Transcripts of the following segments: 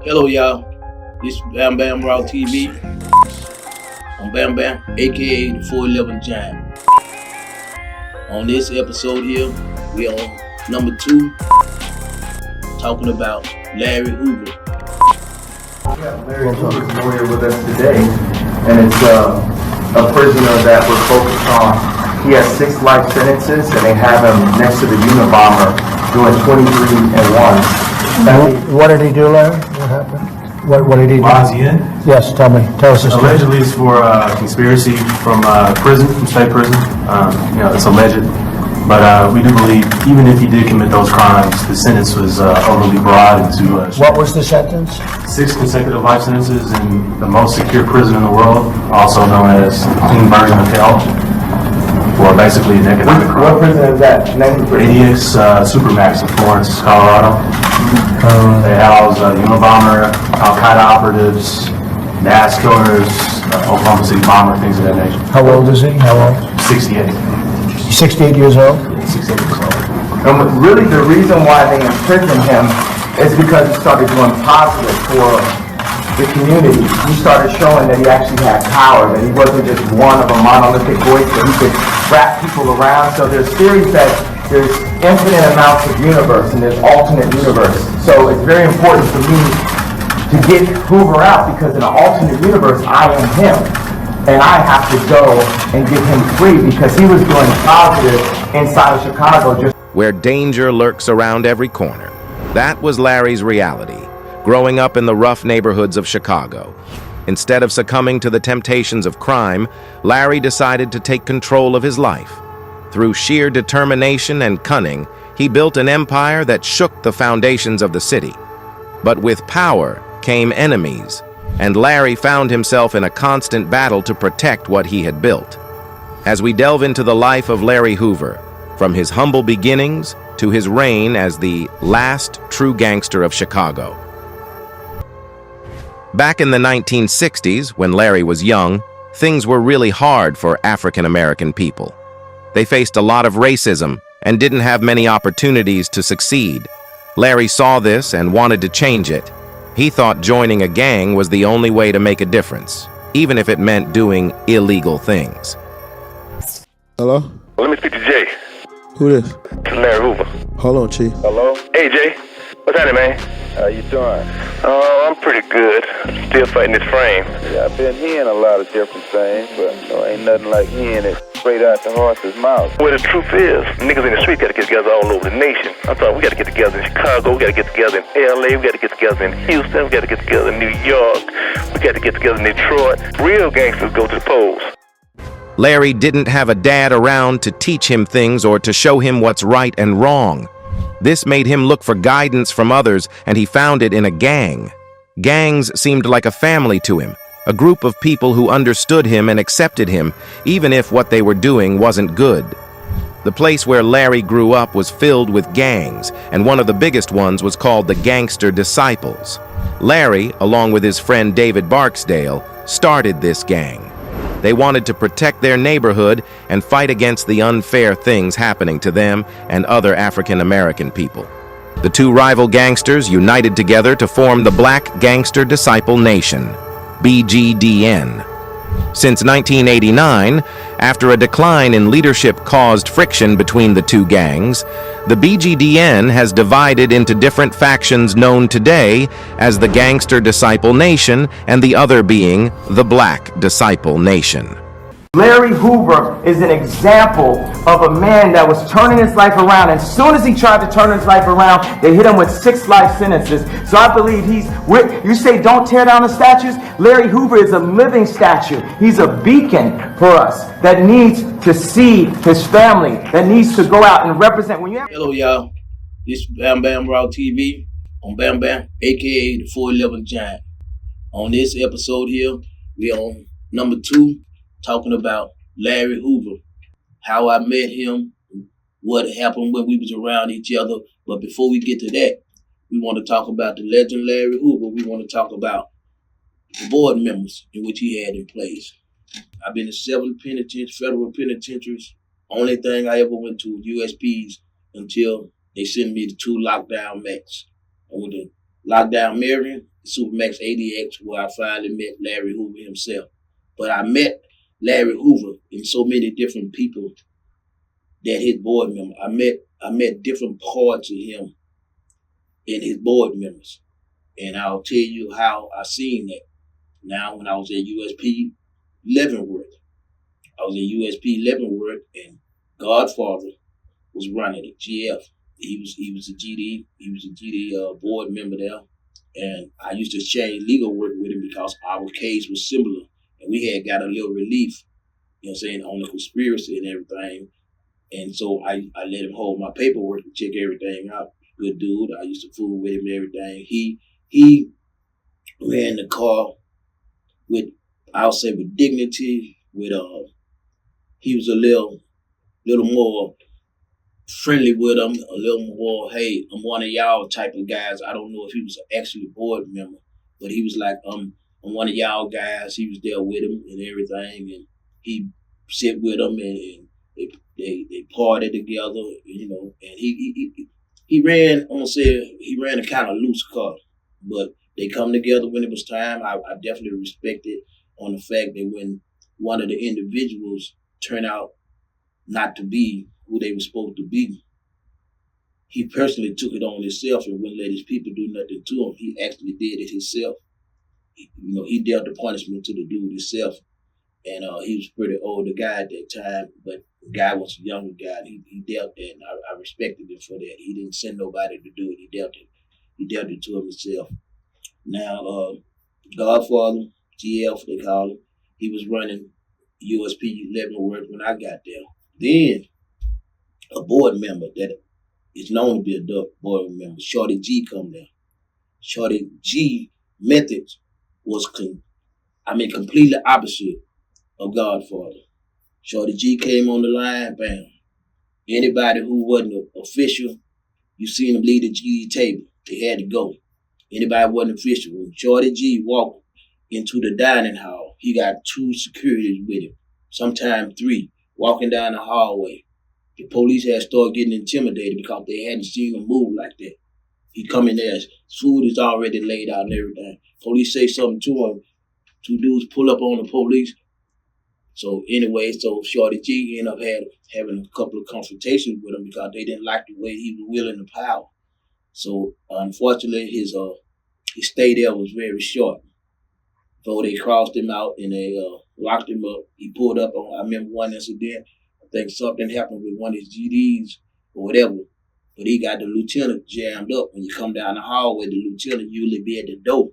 Hello, y'all. This is Bamm Raw TV. I'm Bamm, aka the 411 Giant. On this episode here, we on number 2, talking about Larry Hoover. Yeah, Larry Hoover is here with us today, and it's a prisoner that we're focused on. He has 6 life sentences, and they have him next to the Unabomber doing 23 and 1. What did he do, Larry? What happened? What did he do? Why is he in? Yes, tell us this. Allegedly, it's for conspiracy from state prison. It's alleged, but we do believe even if he did commit those crimes, the sentence was overly broad into What was the sentence? 6 consecutive life sentences in the most secure prison in the world, also known as clean version of hell, for basically an economic crime. What prison is that? ADX Supermax in Florence, Colorado. They house Unabomber, Al-Qaeda operatives, mass killers, Oklahoma City bomber, things of that nature. How old is he? How old? 68. 68 years old? 68 years old. And really the reason why they imprisoned him is because he started doing positive for the community. He started showing that he actually had power, that he wasn't just one of a monolithic voice, that he could wrap people around. So there's theories that there's infinite amounts of universe and there's alternate universe. So it's very important for me to get Hoover out, because in an alternate universe, I am him. And I have to go and get him free because he was doing positive inside of Chicago. Just where danger lurks around every corner. That was Larry's reality, growing up in the rough neighborhoods of Chicago. Instead of succumbing to the temptations of crime, Larry decided to take control of his life. Through sheer determination and cunning, he built an empire that shook the foundations of the city. But with power came enemies, and Larry found himself in a constant battle to protect what he had built. As we delve into the life of Larry Hoover, from his humble beginnings to his reign as the last true gangster of Chicago. Back in the 1960s, when Larry was young, things were really hard for African American people. They faced a lot of racism and didn't have many opportunities to succeed. Larry saw this and wanted to change it. He thought joining a gang was the only way to make a difference, even if it meant doing illegal things. Hello? Let me speak to Jay. Who this? To Larry Hoover. Hold on, Chief. Hello? Hey, Jay. What's happening, man? How you doing? Oh, I'm pretty good. Still fighting this frame. Yeah, I've been hearing a lot of different things, but ain't nothing like hearing it straight out the horse's mouth. Well, the truth is, niggas in the street got to get together all over the nation. I thought we got to get together in Chicago, we got to get together in LA, we got to get together in Houston, we got to get together in New York, we got to get together in Detroit. Real gangsters go to the polls. Larry didn't have a dad around to teach him things or to show him what's right and wrong. This made him look for guidance from others, and he found it in a gang. Gangs seemed like a family to him, a group of people who understood him and accepted him, even if what they were doing wasn't good. The place where Larry grew up was filled with gangs, and one of the biggest ones was called the Gangster Disciples. Larry, along with his friend David Barksdale, started this gang. They wanted to protect their neighborhood and fight against the unfair things happening to them and other African American people. The two rival gangsters united together to form the Black Gangster Disciple Nation, BGDN. Since 1989, after a decline in leadership caused friction between the two gangs, the BGDN has divided into different factions known today as the Gangster Disciple Nation and the other being the Black Disciple Nation. Larry Hoover is an example of a man that was turning his life around. And as soon as he tried to turn his life around, they hit him with 6 life sentences. So I believe you say don't tear down the statues. Larry Hoover is a living statue. He's a beacon for us that needs to see his family, that needs to go out and represent. Hello, y'all. This is Bamm Raw TV. I'm Bamm, aka the 411 Giant. On this episode here, we on number 2, talking about Larry Hoover, how I met him, what happened when we was around each other. But before we get to that, we want to talk about the legend Larry Hoover. We want to talk about the board members in which he had in place. I've been in 7 federal penitentiaries. Only thing I ever went to was USPs until they sent me to 2 lockdown max. I went to lockdown Marion, Supermax ADX, where I finally met Larry Hoover himself. But I met Larry Hoover in so many different people that his board member. I met different parts of him in his board members. And I'll tell you how I seen that. Now, when I was at USP Leavenworth, and Godfather was running it, GF. He was a GD board member there, and I used to exchange legal work with him because our case was similar, and we had got a little relief, you know what I'm saying, on the conspiracy and everything. And so I let him hold my paperwork and check everything out. Good dude. I used to fool with him and everything. He ran the car with, I'll say, with dignity. He was a little more friendly with them, a little more, hey, I'm one of y'all type of guys. I don't know if he was actually a board member, but he was like, I'm one of y'all guys. He was there with him and everything, and he sit with them, and they partied together, you know. And he ran, I'm gonna say, he ran a kind of loose car, but they come together when it was time. I definitely respected on the fact that when one of the individuals turned out not to be who they were supposed to be, he personally took it on himself and wouldn't let his people do nothing to him. He actually did it himself. He dealt the punishment to the dude himself. And he was a pretty older guy at that time, but the guy was a younger guy. He dealt that, and I respected him for that. He didn't send nobody to do it. He dealt it. He dealt it to him himself. Now, Godfather, GF, they call him, he was running USP Leavenworth when I got there. Then a board member that is known to be a board member, Shorty G, come there. Shorty G methods was completely opposite of Godfather. Shorty G came on the line, bam. Anybody who wasn't an official, you seen them lead the GD table. They had to go. Anybody wasn't official. When Shorty G walked into the dining hall, he got 2 securities with him, sometimes 3, walking down the hallway. The police had started getting intimidated because they hadn't seen him move like that. He come in there, food is already laid out and everything. Police say something to him. 2 dudes pull up on the police. So anyway, Shorty G ended up having a couple of confrontations with him because they didn't like the way he was wielding the power. So unfortunately, his stay there was very short. So they crossed him out and they locked him up. He pulled up on, I remember one incident, I think something happened with one of his GDs or whatever, but he got the lieutenant jammed up. When you come down the hallway, the lieutenant usually be at the door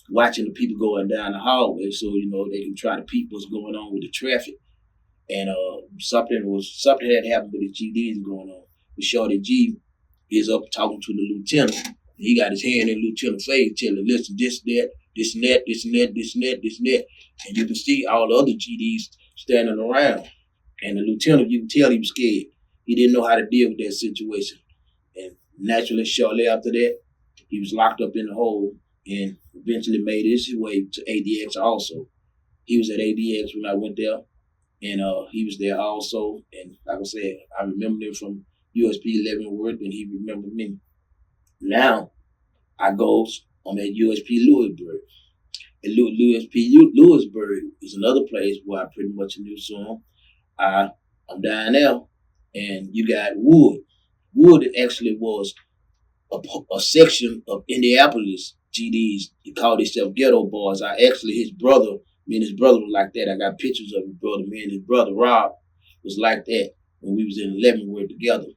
watching the people going down the hallway, so they can try to peep what's going on with the traffic. And something had happened with the GDs going on. But Shorty G is up talking to the lieutenant. He got his hand in the lieutenant's face, telling, listen, this, that, this, and that, this, and that, this, and that, this, and that. And you can see all the other GDs standing around. And the lieutenant, you can tell he was scared. He didn't know how to deal with that situation. And naturally, shortly after that, he was locked up in the hole and eventually made his way to ADX also. He was at ADX when I went there, and he was there also. And like I said, I remember him from USP Leavenworth, and he remembered me. Now, I'm at USP Lewisburg. And USP Lewisburg is another place where I pretty much knew some. I'm down there, and you got Wood. Wood actually was a section of Indianapolis GDs. He called himself Ghetto Boys. His brother, me and his brother was like that. I got pictures of his brother. Me and his brother, Rob, was like that when we was in Leavenworth together.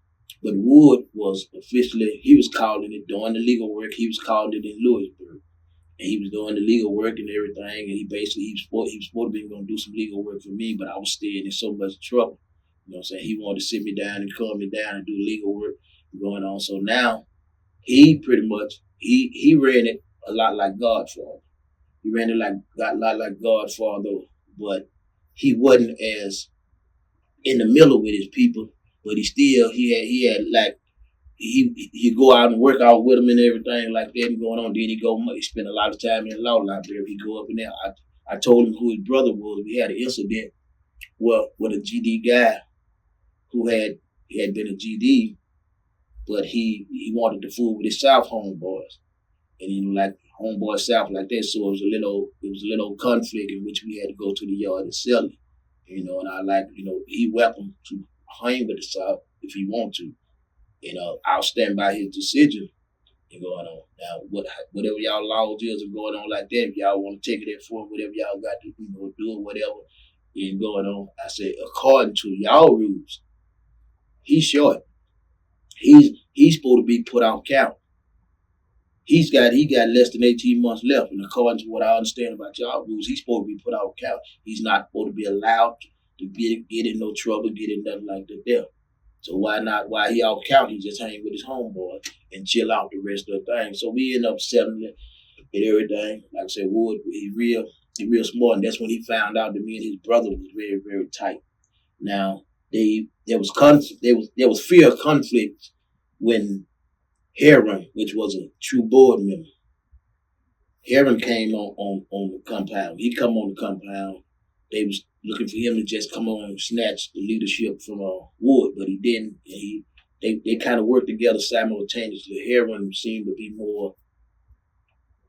But Wood was officially, he was calling it, doing the legal work, he was calling it in Lewisburg. And he was doing the legal work and everything, and he was supposed to be going to do some legal work for me, but I was staying in so much trouble. You know what I'm saying? He wanted to sit me down and calm me down and do legal work going on. So now, he pretty much, he ran it a lot like Godfather. He ran it a lot like Godfather, but he wasn't as in the middle with his people, but he had like, he go out and work out with them and everything like that and going on. Then he spend a lot of time in the law library. He go up in there. I told him who his brother was. We had an incident with a GD guy who had been a GD, but he wanted to fool with his South homeboys. and like homeboy South like that. So it was a little conflict in which we had to go to the yard and sell it. And I like, he welcome to hang with the South if he want to. I'll stand by his decision and going on. Now, whatever y'all laws is and going on like that, if y'all want to take it for whatever y'all got to, do it, whatever, and going on. I said, according to y'all rules, he's short. He's supposed to be put on count. He got less than 18 months left, and according to what I understand about y'all rules, he's supposed to be put on count. He's not supposed to be allowed to get in no trouble, get in nothing like that there. So why not? Why he out count? He just hang with his homeboy and chill out the rest of the thing. So we end up settling it and everything. Like I said, Wood, he real smart, and that's when he found out that me and his brother was very, very tight. Now there was fear of conflict when Heron, which was a true board member, Heron came on the compound. He come on the compound. They was looking for him to just come on and snatch the leadership from Wood, but he didn't. They kind of worked together simultaneously. Heron seemed to be more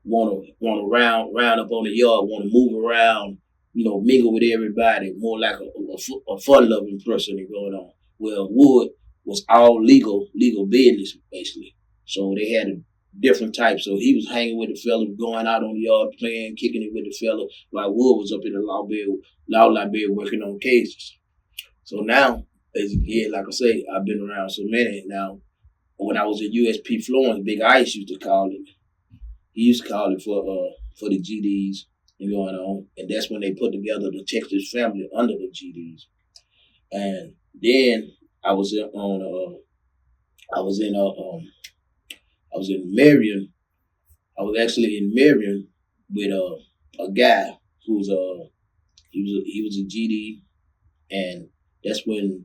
want to round up on the yard, want to move around, mingle with everybody, more like a fun-loving person going on. Well, Wood was all legal business basically. So they had a different type. So he was hanging with the fella, going out on the yard, playing, kicking it with the fella, while Wood was up in the law library working on cases. So now, like I say, I've been around so many. Now, when I was at USP Florence, Big Ice used to call it. He used to call it for the GDs and going on, and that's when they put together the Texas family under the GDs. And then I was in Marion. I was actually in Marion with a guy who's he was a GD, and that's when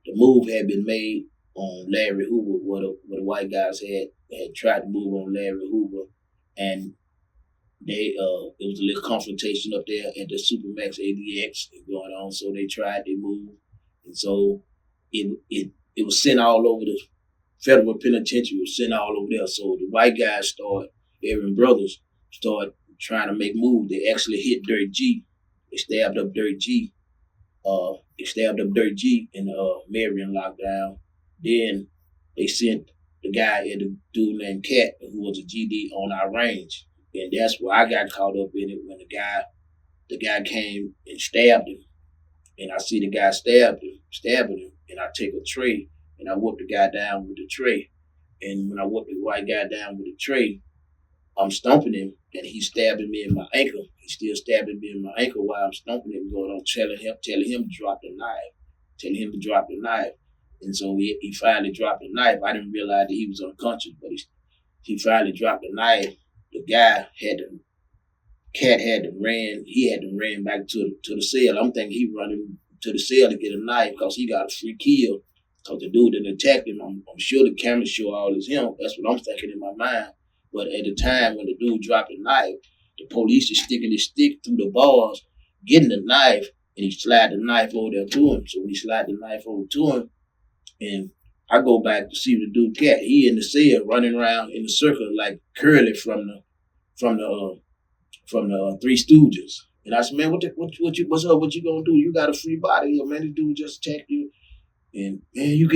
the move had been made on Larry Hoover, where the white guys had tried to move on Larry Hoover, and it was a little confrontation up there at the Supermax ADX going on. So they moved, and so it was sent all over the federal penitentiary. It was sent all over there. So the white guys Aaron Brothers started trying to make moves. They actually hit Dirty G. They stabbed up Dirty G. In Marion lockdown. Then they sent the guy and the dude named Cat, who was a GD on our range. And that's where I got caught up in it when the guy came and stabbed him. And I see the guy stabbing him, and I take a tray and I whoop the guy down with the tray. And when I whoop the white guy down with the tray, I'm stomping him, and he's stabbing me in my ankle. He's still stabbing me in my ankle while I'm stomping him, going on, telling him to drop the knife. And so he finally dropped the knife. I didn't realize that he was unconscious, but he finally dropped the knife. The guy had to ran back to the cell. I'm thinking he running to the cell to get a knife because he got a free kill. Because the dude that attacked him, I'm sure the camera show all is him. That's what I'm thinking in my mind. But at the time when the dude dropped the knife, the police is sticking his stick through the bars, getting the knife, and he slid the knife over there to him. So when he slid the knife over to him, and I go back to see the dude Cat, he in the cell running around in a circle like Curly from the Three Stooges. And I said, man, what's up? What you gonna do? You got a free body here, man. This dude just attacked you. And man,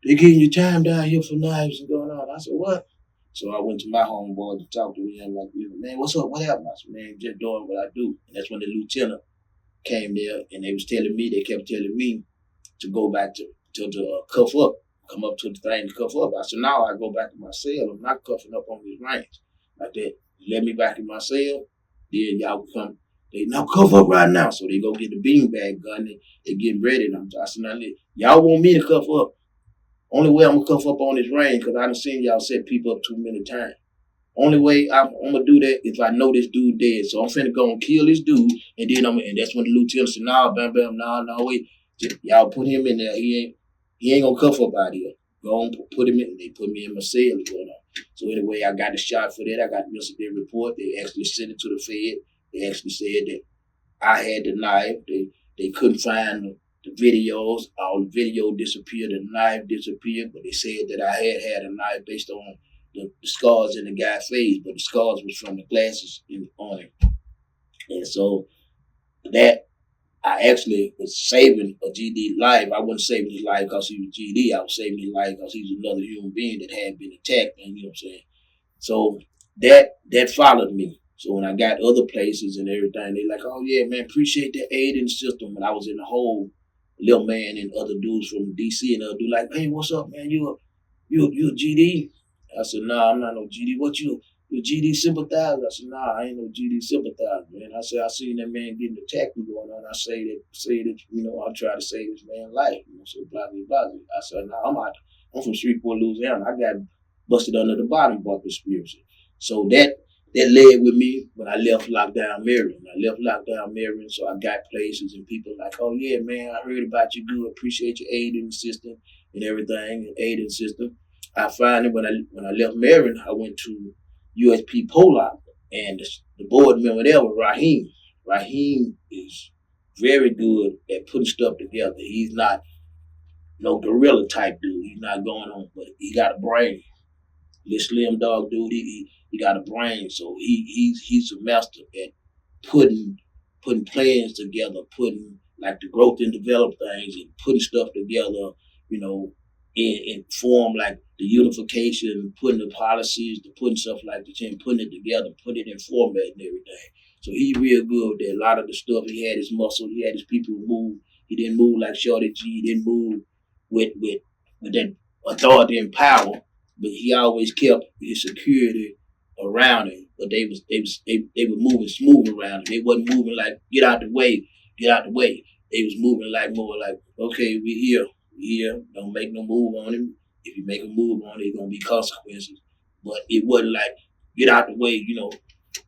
they getting your time down here for knives and going on. I said, what? So I went to my homeboy to talk to him, like, man, what's up? What happened? I said, man, just doing what I do. And that's when the lieutenant came there, and they kept telling me to go back to cuff up, come up to the thing to cuff up. I said, no, I go back to my cell. I'm not cuffing up on his range. Like that. Let me back in my cell, then y'all come. They now cuff up right now. So they go get the beanbag gun. They getting ready. And I said, now, y'all want me to cuff up? Only way I'm going to cuff up on this range, because I done seen y'all set people up too many times. Only way I'm going to do that if I know this dude dead. So I'm finna go and kill this dude. And then and that's when the lieutenant said, nah, Bamm, no, wait. Y'all put him in there. He ain't going to cuff up out here. Go on, put him in. They put me in my cell going on. So anyway, I got a shot for that. I got the incident report. They actually sent it to the Fed. They actually said that I had the knife. They couldn't find the videos. All the video disappeared. The knife disappeared. But they said that I had a knife based on the scars in the guy's face, but the scars was from the glasses on him. And so that I actually was saving a GD life. I wasn't saving his life because he was GD. I was saving his life because he was another human being that had been attacked. And you know what I'm saying? So that followed me. So when I got other places and everything, they like, oh yeah, man, appreciate the aid in the system. And I was in the whole little man and other dudes from DC and other dude like, hey, what's up, man? You a GD? I said, nah, I'm not no GD. What you a GD sympathizer? I said, nah, I ain't no GD sympathizer, man. I said, I seen that man getting attacked and going on. I say that, you know, I try to save this man's life. You know, so blah, blah, blah. I said, nah, I'm from Shreveport, Louisiana. I got busted under the bottom by conspiracy. So that led with me when I left Lockdown Marion. I left Lockdown Marion, so I got places and people like, oh yeah, man, I heard about you good. Appreciate your aid in the system and everything, and aid in the system. I finally, when I left Marion, I went to USP Pollock, and the board member there was Raheem. Raheem is very good at putting stuff together. He's not no gorilla type dude. He's not going on, but he got a brain. This slim dog dude, he got a brain, so he's a master at putting plans together, putting like the growth and develop things and putting stuff together, you know, in form like the unification, putting the policies, putting stuff like that, and putting it together, putting it in format and everything. So he real good with that. A lot of the stuff, he had his muscle, he had his people move. He didn't move like Shorty G, he didn't move with that authority and power, but he always kept his security around him. But they were moving smooth around him. They wasn't moving like get out the way. They was moving like more like, okay, we here, don't make no move on him. If you make a move on it, it's gonna be consequences. But it wasn't like get out the way, you know.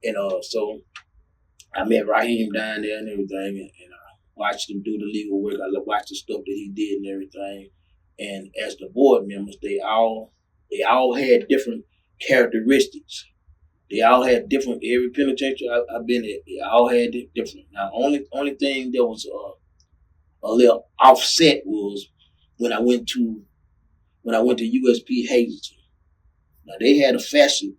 And so I met Raheem down there and everything, and I watched him do the legal work. I watched the stuff that he did and everything. And as the board members, they all had different characteristics. They all had different. Every penitentiary I've been at, they all had it different. Now, only thing that was a little offset was when I went to USP Hazleton. Now they had a faction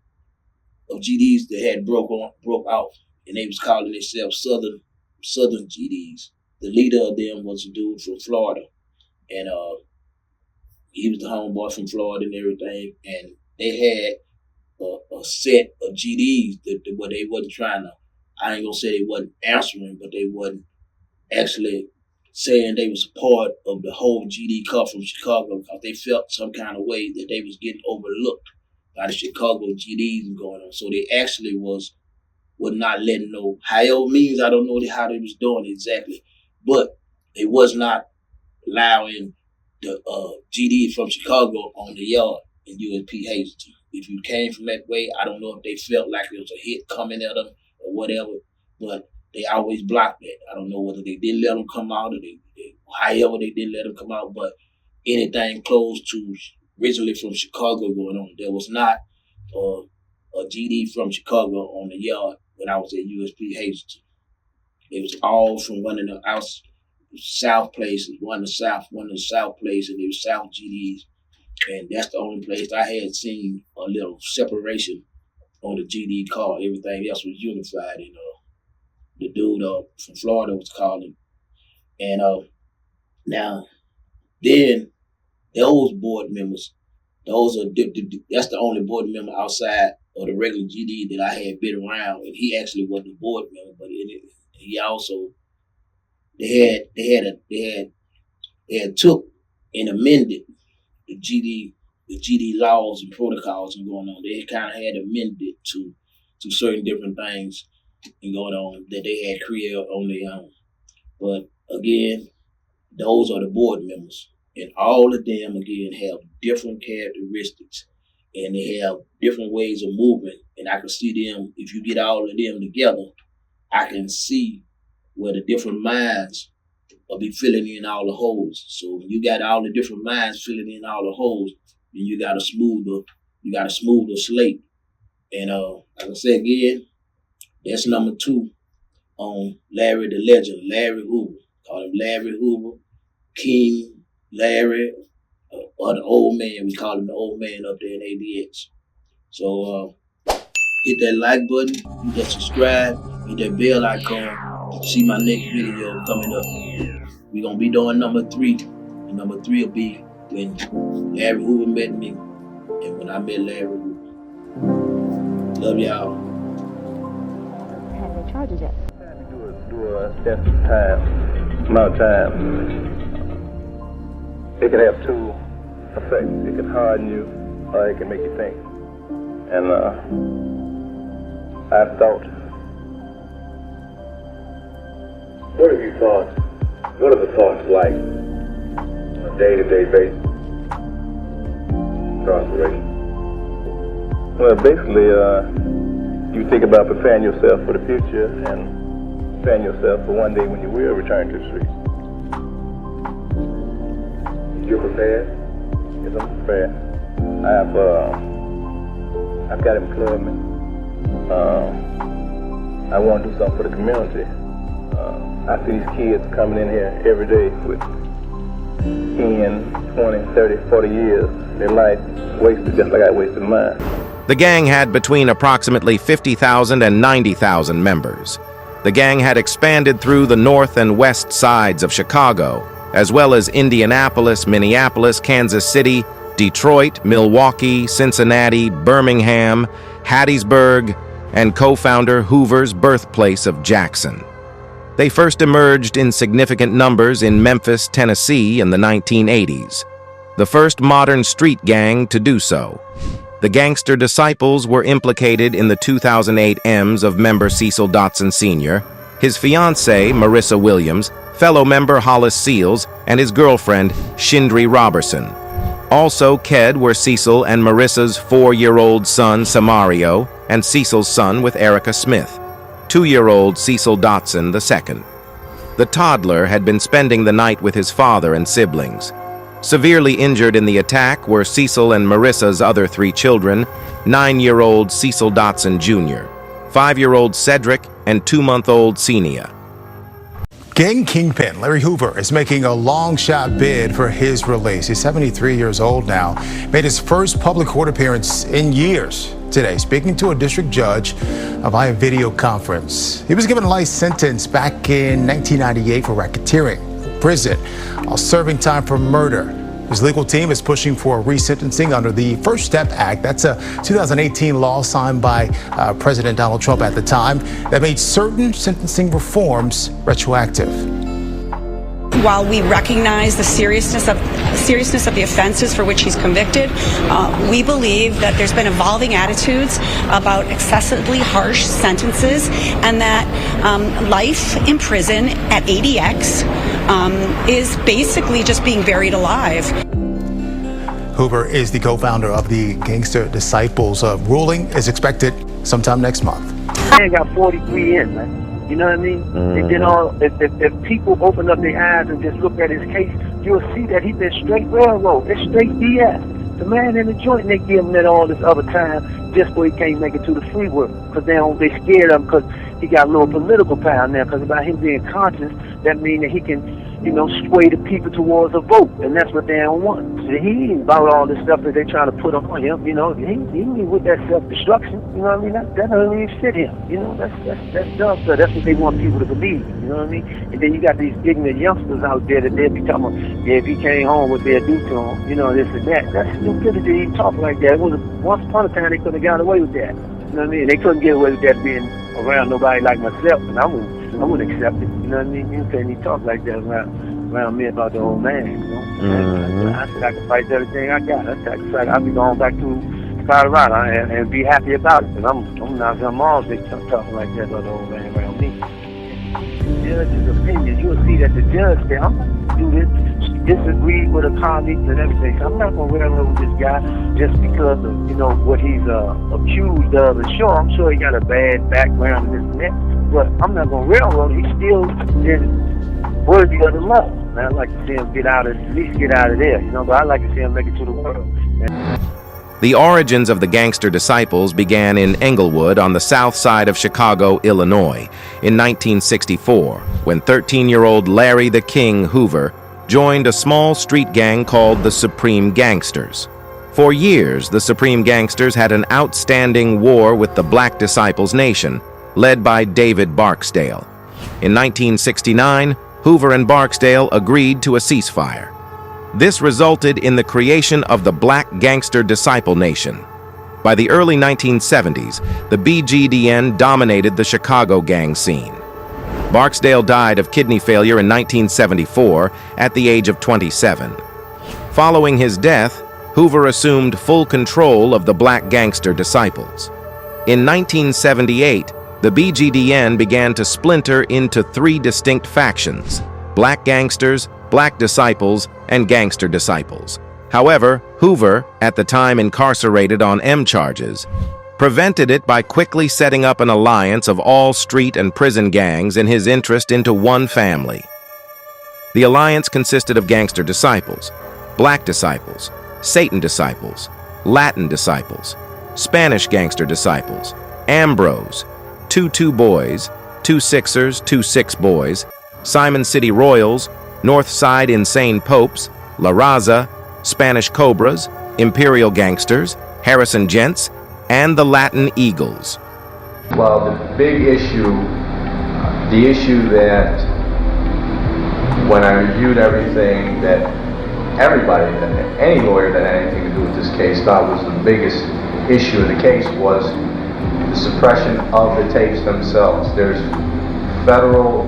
of GDs that had broke off, and they was calling themselves Southern GDs. The leader of them was a dude from Florida, and he was the homeboy from Florida and everything. And they had a set of GDs that where they wasn't trying to. I ain't gonna say they wasn't answering, but they wasn't actually saying they was a part of the whole GD cut from Chicago because they felt some kind of way that they was getting overlooked by the Chicago GDs going on. So they actually was not letting know, however means, I don't know how they was doing exactly, but they was not allowing the GD from Chicago on the yard in USP Hazleton. If you came from that way, I don't know if they felt like it was a hit coming at them or whatever, but they always blocked that. I don't know whether they didn't let them come out or however they didn't let them come out, but anything close to originally from Chicago going on, there was not a GD from Chicago on the yard when I was at USP Hazleton. It was all from one of the south places, one of the south places, and they were south GDs. And that's the only place I had seen a little separation on the GD card. Everything else was unified. And the dude from Florida was calling. And now, then those board members, that's the only board member outside of the regular GD that I had been around. And he actually wasn't a board member, but he also, they had took and amended the GD laws and protocols and going on. They kind of had amended to certain different things and going on that they had created on their own. But again, those are the board members, and all of them again have different characteristics, and they have different ways of moving. And I can see them, if you get all of them together, I can see where the different minds will be filling in all the holes. So when you got all the different minds filling in all the holes, then you got a smoother slate. And like I said again, that's number 2 on Larry the Legend, Larry Hoover. Call him Larry Hoover, King Larry, or the old man. We call him the old man up there in ADX. So hit that like button, hit that subscribe, hit that bell icon to see my next video coming up. We're gonna be doing number 3. And number 3 will be when Larry Hoover met me and when I met Larry Hoover. Love y'all. Have they charges yet? Do a test of time, amount of time. It can have 2 effects. It can harden you, or it can make you think. And I thought, what have you thought? What are the thoughts like on a day-to-day basis? Incarceration. Well, basically, you think about preparing yourself for the future and preparing yourself for one day when you will return to the streets. You're prepared? Yes, I'm prepared. I've got employment. I want to do something for the community. I see these kids coming in here every day with 10, 20, 30, 40 years. Their life wasted just like I wasted mine. The gang had between approximately 50,000 and 90,000 members. The gang had expanded through the north and west sides of Chicago, as well as Indianapolis, Minneapolis, Kansas City, Detroit, Milwaukee, Cincinnati, Birmingham, Hattiesburg, and co-founder Hoover's birthplace of Jackson. They first emerged in significant numbers in Memphis, Tennessee in the 1980s, the first modern street gang to do so. The Gangster Disciples were implicated in the 2008 M's of member Cecil Dotson Sr., his fiancée, Marissa Williams, fellow member Hollis Seals, and his girlfriend, Shindri Robertson. Also KED were Cecil and Marissa's 4-year-old son, Samario, and Cecil's son with Erica Smith, 2-year-old Cecil Dotson II. The toddler had been spending the night with his father and siblings. Severely injured in the attack were Cecil and Marissa's other 3 children, 9-year-old Cecil Dotson Jr., 5-year-old Cedric, and 2-month-old Senia. Gang kingpin Larry Hoover is making a long-shot bid for his release. He's 73 years old now. Made his first public court appearance in years today, speaking to a district judge via video conference. He was given a life sentence back in 1998 for racketeering, prison, while serving time for murder. His legal team is pushing for a resentencing under the First Step Act. That's a 2018 law signed by President Donald Trump at the time that made certain sentencing reforms retroactive. While we recognize the seriousness of the offenses for which he's convicted, we believe that there's been evolving attitudes about excessively harsh sentences, and that life in prison at ADX is basically just being buried alive. Hoover is the co-founder of the Gangster Disciples. Ruling is expected sometime next month. I got 43 in, man. You know what I mean? And then if people open up their eyes and just look at his case, you'll see that he's been straight railroad. It's straight BS. The man in the joint, they give him that all this other time just so he can't make it to the free world. Because they scared of him because he got a little political power now. Because about him being conscious, that means that he can, sway the people towards a vote. And that's what they don't want. See, he ain't about all this stuff that they trying to put on him. He ain't with that self-destruction. You know what I mean? That doesn't even fit him. That's dumb stuff. That's what they want people to believe. You know what I mean? And then you got these ignorant youngsters out there that they'll be talking about, if he came home, what they'll do to him. This and that. That's stupidity. He talk like that. Once upon a time, they could have got away with that. You know what I mean? They couldn't get away with that being around nobody like myself, and I wouldn't accept it. You know what I mean? You can't even talk like that around me about the old man. I said I can fight everything I got. I'll be going back to Colorado and be happy about it. And I'm always talking like that about the old man around me. Judge's opinion, you'll see that the judge said, I'm going to do this, disagree with the colleagues and everything. So I'm not going to railroad this guy just because of, what he's accused of. And sure, I'm sure he got a bad background and this and that, but I'm not going to railroad him. He's still worthy of the law. And I'd like to see him at least get out of there, but I'd like to see him make it to the world. The origins of the Gangster Disciples began in Englewood on the south side of Chicago, Illinois, in 1964, when 13-year-old Larry the King Hoover joined a small street gang called the Supreme Gangsters. For years, the Supreme Gangsters had an outstanding war with the Black Disciples Nation, led by David Barksdale. In 1969, Hoover and Barksdale agreed to a ceasefire. This resulted in the creation of the Black Gangster Disciple Nation. By the early 1970s, the BGDN dominated the Chicago gang scene. Barksdale died of kidney failure in 1974 at the age of 27. Following his death, Hoover assumed full control of the Black Gangster Disciples. In 1978, the BGDN began to splinter into 3 distinct factions: Black Gangsters, Black Disciples, and Gangster Disciples. However, Hoover, at the time incarcerated on M charges, prevented it by quickly setting up an alliance of all street and prison gangs in his interest into one family. The alliance consisted of Gangster Disciples, Black Disciples, Satan Disciples, Latin Disciples, Spanish Gangster Disciples, Ambrose, 2 Boys, 2 Sixers, 2 Six Boys, Simon City Royals, North Side Insane Popes, La Raza, Spanish Cobras, Imperial Gangsters, Harrison Gents, and the Latin Eagles. Well, the big issue, the issue that when I reviewed everything that everybody, any lawyer that had anything to do with this case thought was the biggest issue of the case was the suppression of the tapes themselves. There's federal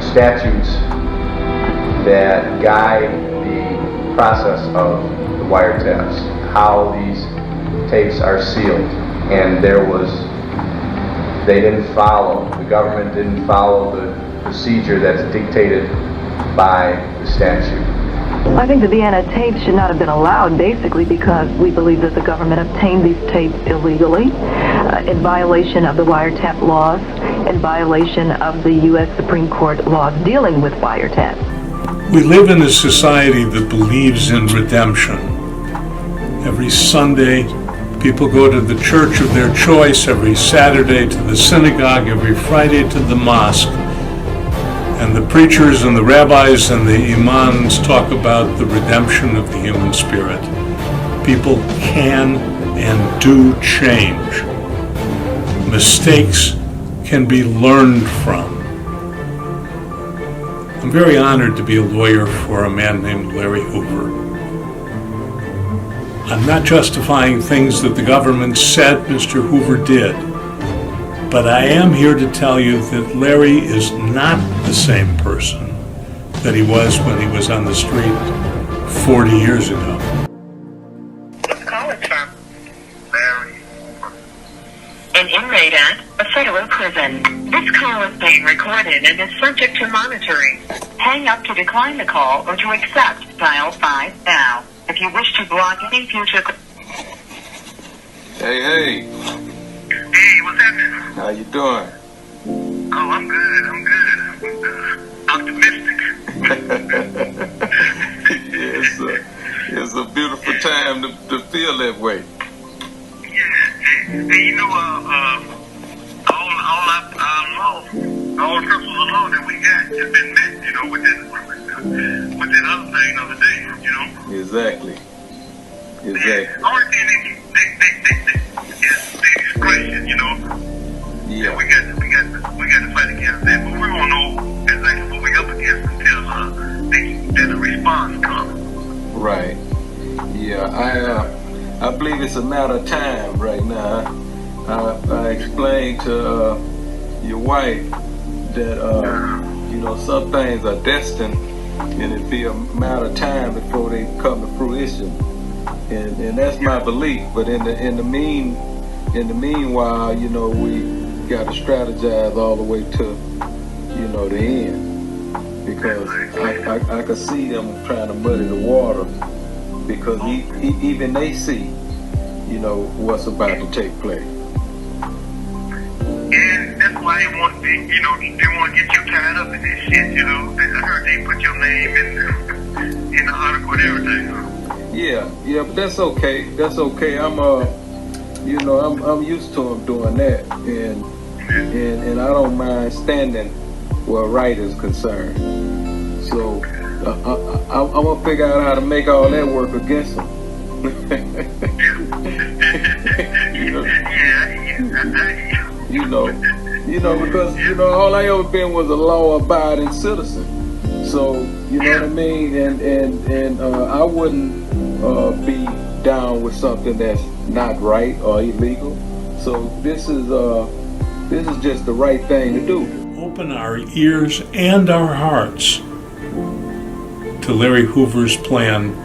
statutes that guide the process of the wiretaps, how these tapes are sealed, and they didn't follow, the government didn't follow the procedure that's dictated by the statute. I think the Vienna tapes should not have been allowed, basically because we believe that the government obtained these tapes illegally, in violation of the wiretap laws, in violation of the U.S. Supreme Court laws dealing with wiretaps. We live in a society that believes in redemption. Every Sunday, people go to the church of their choice, every Saturday to the synagogue, every Friday to the mosque. And the preachers and the rabbis and the imams talk about the redemption of the human spirit. People can and do change. Mistakes can be learned from. I'm very honored to be a lawyer for a man named Larry Hoover. I'm not justifying things that the government said Mr. Hoover did. But I am here to tell you that Larry is not the same person that he was when he was on the street 40 years ago. Larry. An inmate at a federal prison. This call is being recorded and is subject to monitoring. Hang up to decline the call or to accept. Dial 5 now. If you wish to block any future... Hey. Hey, what's happening? How you doing? Oh, I'm good. I'm optimistic. It's a beautiful time to feel that way. Yeah. Hey, you know, all the principles of law that we got has been met, you know, with that other thing of the day, you know? Exactly. The only thing is discretion, you know? Yeah. We got to fight against that, but we won't know exactly what we're up against until the response comes. Right. Yeah, I believe it's a matter of time right now. I explained to your wife that you know, some things are destined, and it'd be a matter of time before they come to fruition. And that's my belief. But in the meanwhile, you know, we got to strategize all the way to, you know, the end, because I could see them trying to muddy the water, because even they see, you know, what's about to take place. And that's why they want to get you tied up in this shit, you know. I heard they put your name in the article and everything. Yeah, but that's okay. I'm used to them doing that, and I don't mind standing where right is concerned. So I'm gonna figure out how to make all that work against them. Because all I ever been was a law-abiding citizen. So you know what I mean, and I wouldn't be down with something that's not right or illegal. So this is just the right thing to do. Open our ears and our hearts to Larry Hoover's plan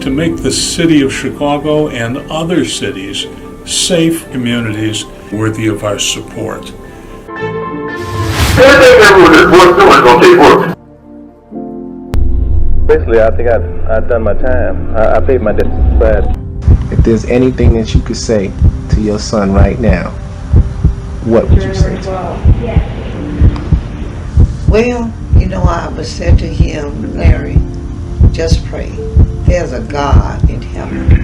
to make the city of Chicago and other cities safe communities worthy of our support. Basically, I think I've done my time. I paid my debt to society. If there's anything that you could say to your son right now, what would you say to him? Well, I would say to him, Larry, just pray. There's a God in heaven.